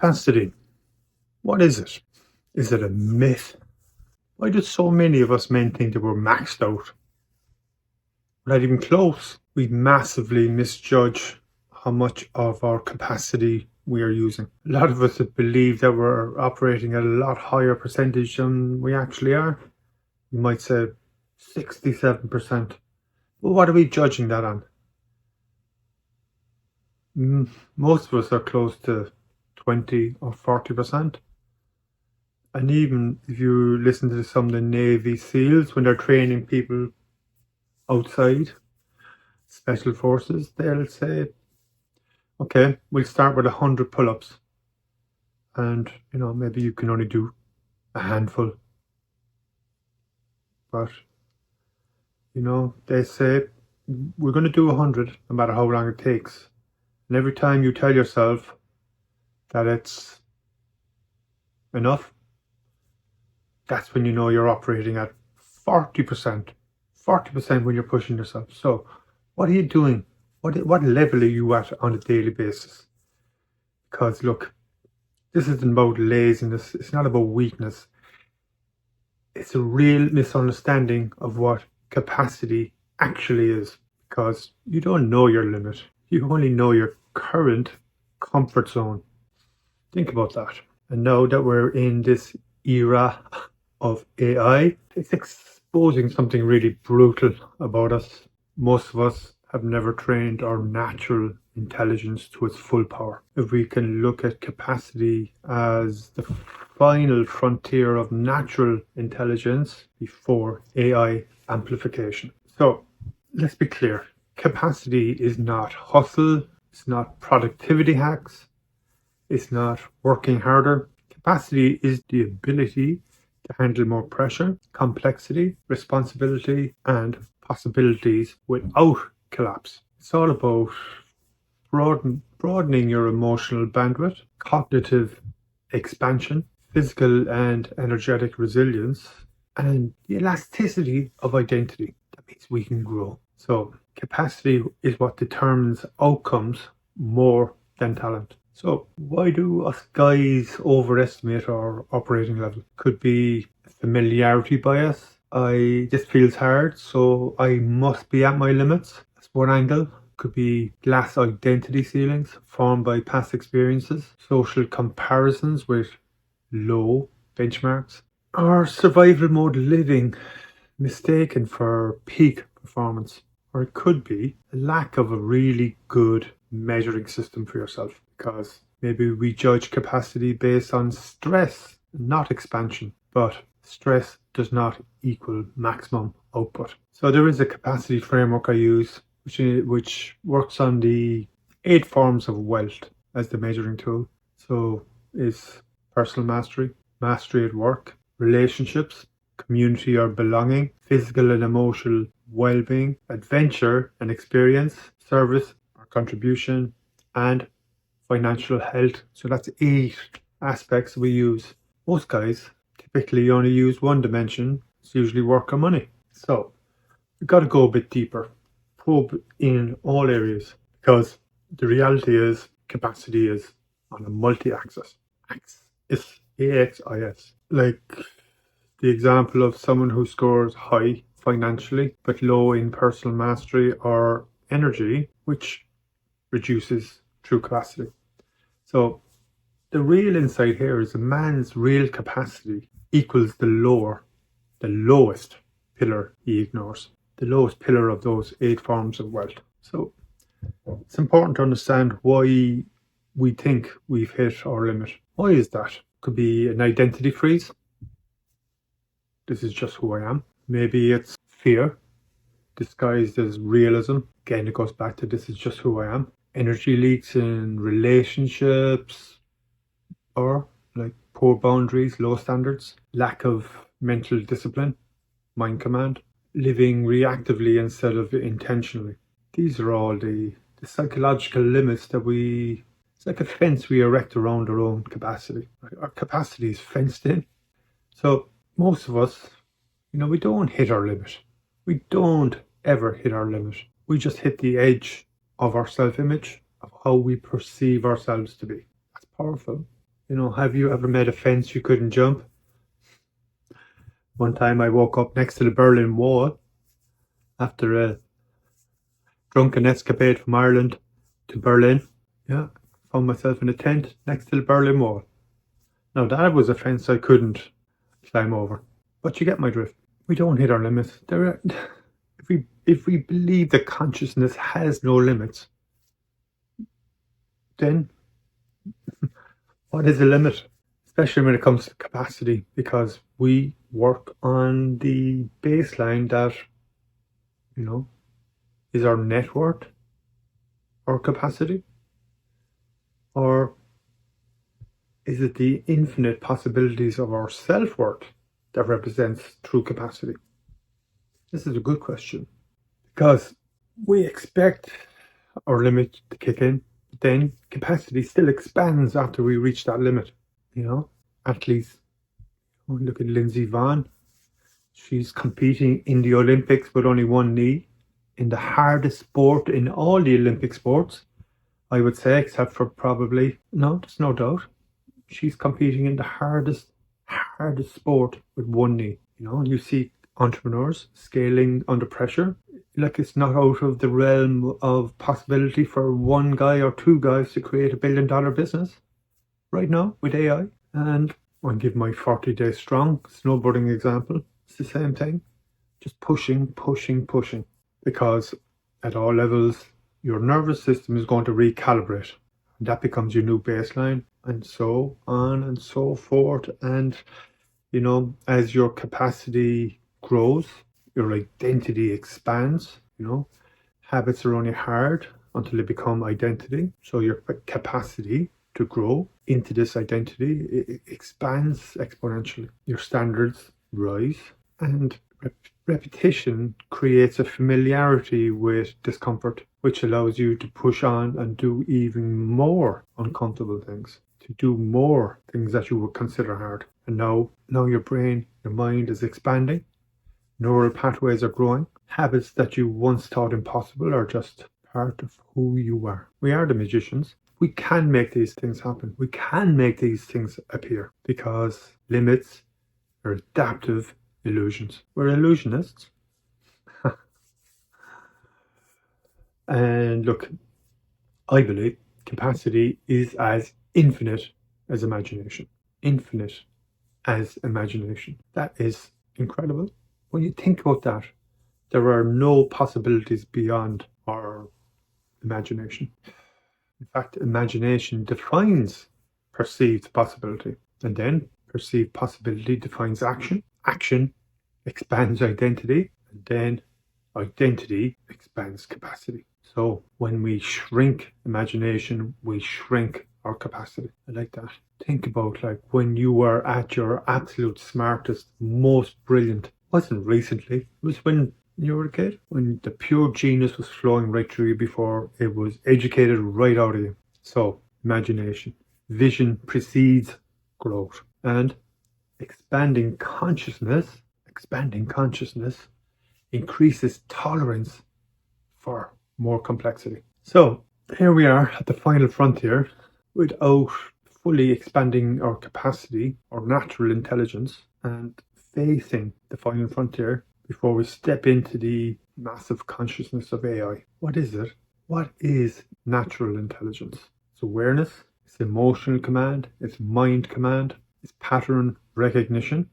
Capacity. What is it? Is it a myth? Why do so many of us men think that we're maxed out? We're not even close. We massively misjudge how much of our capacity we are using. A lot of us believe that we're operating at a lot higher percentage than we actually are. You might say 67%. Well, what are we judging that on? Most of us are close to 20 or 40%. And even if you listen to some of the Navy SEALs, when they're training people outside, special forces, they'll say, okay, we'll start with 100 pull-ups. And, maybe you can only do a handful. But, they say, we're going to do 100 no matter how long it takes. And every time you tell yourself that it's enough, that's when you know you're operating at 40%. 40% when you're pushing yourself. So what are you doing? What level are you at on a daily basis? Because look, this isn't about laziness. It's not about weakness. It's a real misunderstanding of what capacity actually is. Because you don't know your limit. You only know your current comfort zone. Think about that. And now that we're in this era of AI, it's exposing something really brutal about us. Most of us have never trained our natural intelligence to its full power. If we can look at capacity as the final frontier of natural intelligence before AI amplification. So let's be clear. Capacity is not hustle. It's not productivity hacks. It's not working harder. Capacity is the ability to handle more pressure, complexity, responsibility, and possibilities without collapse. It's all about broadening your emotional bandwidth, cognitive expansion, physical and energetic resilience, and the elasticity of identity. That means we can grow. So capacity is what determines outcomes more than talent. So why do us guys overestimate our operating level? Could be familiarity bias. This feels hard, so I must be at my limits. That's one angle. Could be glass identity ceilings formed by past experiences, social comparisons with low benchmarks, or survival mode living mistaken for peak performance. Or it could be a lack of a really good measuring system for yourself, because maybe we judge capacity based on stress, not expansion, but stress does not equal maximum output. So there is a capacity framework I use, which works on the 8 forms of wealth as the measuring tool. So is personal mastery, mastery at work, relationships, community or belonging, physical and emotional well-being, adventure and experience, service or contribution, and financial health. So that's 8 aspects we use. Most guys typically only use one dimension. It's usually work or money. So we've got to go a bit deeper, probe in all areas, because the reality is capacity is on a multi-axis. Axis, AXIS. Like the example of someone who scores high financially but low in personal mastery or energy, which reduces true capacity. So the real insight here is a man's real capacity equals the lowest pillar he ignores, the lowest pillar of those 8 forms of wealth. So it's important to understand why we think we've hit our limit. Why is that? Could be an identity freeze. This is just who I am. Maybe it's fear disguised as realism. Again, it goes back to this is just who I am. Energy leaks in relationships, or like poor boundaries, low standards, lack of mental discipline, mind command, living reactively instead of intentionally. These are all the psychological limits that it's like a fence we erect around our own capacity. Our capacity is fenced in. So most of us, we don't hit our limit. We don't ever hit our limit. We just hit the edge of our self-image, of how we perceive ourselves to be. That's powerful. You know, have you ever made a fence you couldn't jump? One time I woke up next to the Berlin Wall after a drunken escapade from Ireland to Berlin. Yeah, found myself in a tent next to the Berlin Wall. Now that was a fence I couldn't climb over. But you get my drift. We don't hit our limits. If we believe that consciousness has no limits, then what is the limit? Especially when it comes to capacity, because we work on the baseline that, you know, is our net worth our capacity? Or is it the infinite possibilities of our self-worth that represents true capacity? This is a good question, because we expect our limit to kick in, but then capacity still expands after we reach that limit. You know, athletes, look at Lindsey Vonn. She's competing in the Olympics with only one knee in the hardest sport in all the Olympic sports, I would say, except for probably, no, there's no doubt. She's competing in the hardest sport with one knee. You know, you see entrepreneurs scaling under pressure. Like, it's not out of the realm of possibility for one guy or two guys to create $1 billion business right now with AI. And I'll give my 40-day strong snowboarding example. It's the same thing. Just pushing. Because at all levels, your nervous system is going to recalibrate. And that becomes your new baseline, and so on and so forth. And, you know, as your capacity grows, your identity expands. You know, habits are only hard until they become identity. So your capacity to grow into this identity, it expands exponentially. Your standards rise, and repetition creates a familiarity with discomfort, which allows you to push on and do even more uncomfortable things, to do more things that you would consider hard. And now your brain, your mind is expanding. Neural pathways are growing. Habits that you once thought impossible are just part of who you are. We are the magicians. We can make these things happen. We can make these things appear, because limits are adaptive illusions. We're illusionists. And look, I believe capacity is as infinite as imagination. Infinite as imagination. That is incredible. When you think about that, there are no possibilities beyond our imagination. In fact, imagination defines perceived possibility, and then perceived possibility defines action. Action expands identity, and then identity expands capacity. So when we shrink imagination, we shrink our capacity. I like that. Think about, like, when you were at your absolute smartest, most brilliant. It wasn't recently. It was when you were a kid, when the pure genius was flowing right through you before it was educated right out of you. So imagination, vision precedes growth, and expanding consciousness increases tolerance for more complexity. So here we are at the final frontier, without fully expanding our capacity or natural intelligence, and facing the final frontier before we step into the massive consciousness of AI. What is it? What is natural intelligence? It's awareness, it's emotional command, it's mind command, it's pattern recognition,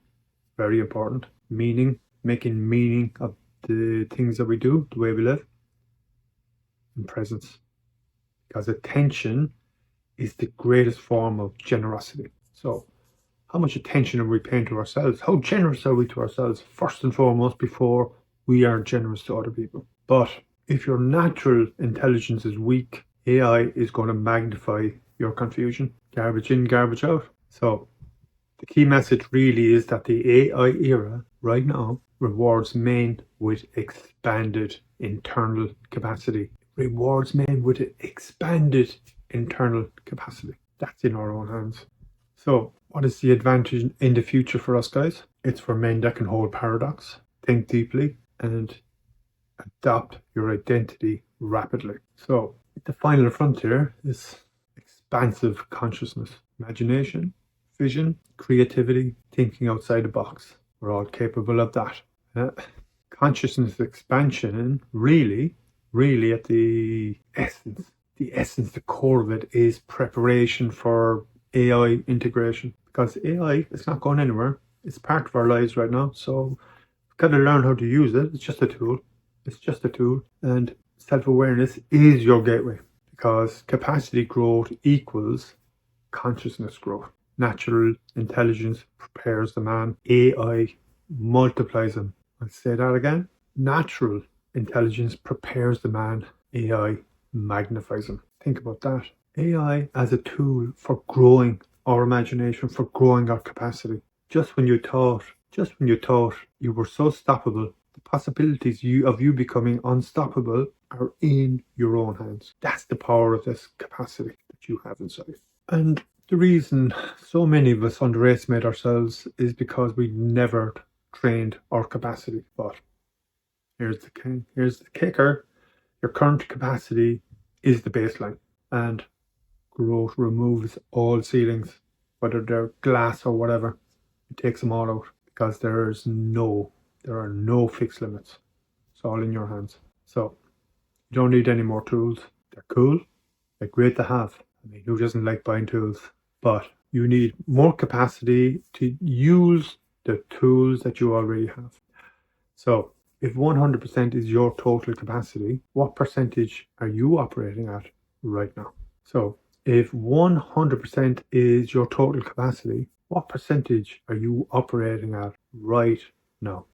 very important, meaning, making meaning of the things that we do, the way we live, and presence. Because attention is the greatest form of generosity. So, how much attention are we paying to ourselves? How generous are we to ourselves, first and foremost, before we are generous to other people? But if your natural intelligence is weak, AI is going to magnify your confusion. Garbage in, garbage out. So, the key message really is that the AI era right now rewards men with expanded internal capacity. Rewards men with expanded internal capacity. That's in our own hands. So, what is the advantage in the future for us, guys? It's for men that can hold paradox, think deeply, and adopt your identity rapidly. So, the final frontier is expansive consciousness, imagination, vision, creativity, thinking outside the box. We're all capable of that. Consciousness expansion, really at the essence, the core of it is preparation for AI integration. Because AI is not going anywhere. It's part of our lives right now. So we've got to learn how to use it. It's just a tool. It's just a tool. And self-awareness is your gateway. Because capacity growth equals consciousness growth. Natural intelligence prepares the man. AI multiplies him. I'll say that again. Natural intelligence prepares the man. AI magnifies him. Think about that. AI as a tool for growing our imagination, for growing our capacity. Just when you thought you were so stoppable, the possibilities of you becoming unstoppable are in your own hands. That's the power of this capacity that you have inside. And the reason so many of us underestimate ourselves is because we never trained our capacity. But here's the kicker. Your current capacity is the baseline, and growth removes all ceilings, whether they're glass or whatever. It takes them all out because there are no fixed limits. It's all in your hands. So you don't need any more tools. They're cool. They're great to have. I mean, who doesn't like buying tools? But you need more capacity to use the tools that you already have. So if 100% is your total capacity, what percentage are you operating at right now? So if 100% is your total capacity, what percentage are you operating at right now?